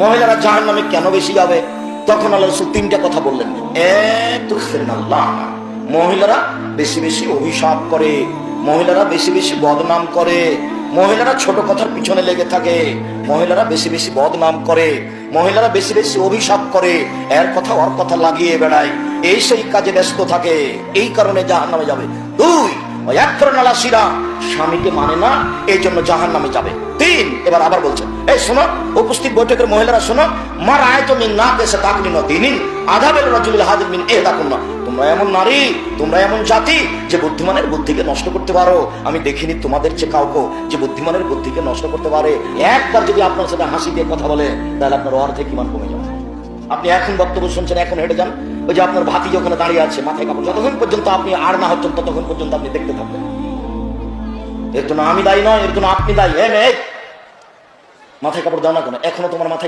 মহিলারা জাহান্নামে কেন বেশি যাবে? তখন আল্লাহ রাসূল তিনটা কথা বললেন। মহিলারা বেশি বেশি অভিশাপ করে, মহিলারা বেশি বেশি বদনাম করে, মহিলারা ছোট কথার পিছনে লেগে থাকে, মহিলারা বেশি বেশি বদনাম করে, মহিলারা বেশি বেশি অভিশাপ করে, এর কথা ওর কথা লাগিয়ে বেড়ায়, এই সেই কাজে ব্যস্ত থাকে, এই কারণে জাহান্নামে যাবে। দুই, স্বামীকে মানে না, এই জন্য জাহান্নামে যাবে। তিন, এবার আবার বলছেন, এই শোনো উপস্থিত বৈঠকের মহিলারা শোনো, মার আয়ত মিন নাকিসা তাকনিন দিনিন আযাবিল রাজুলিল হাদির মিন ইহদাকুন্না। তোমরা এমন নারী, তোমরা এমন জাতি যে বুদ্ধিমানের বুদ্ধিকে নষ্ট করতে পারো। আমি দেখিনি তোমাদের চেয়ে কাউকে যে বুদ্ধিমানের বুদ্ধিকে নষ্ট করতে পারে। একবার যদি আপনার সাথে হাসি দিয়ে কথা বলে, তাহলে আপনার অর্ধেক ঈমান কমে যাবে। আপনি এখন বক্তব্য শুনছেন, এখন হেঁটে যান, ওই যে আপনার ভাতিজি ওখানে দাঁড়িয়ে আছে, মাথায় কাপড়, যতক্ষণ পর্যন্ত আপনি আর না হচ্ছেন ততক্ষণ পর্যন্ত আপনি দেখতে থাকবেন। এর জন্য আমি দায়ী নয়, এর জন্য আপনি দায়ী। মাথায় কাপড় দাও না কেন? এখনো তোমার মাথায়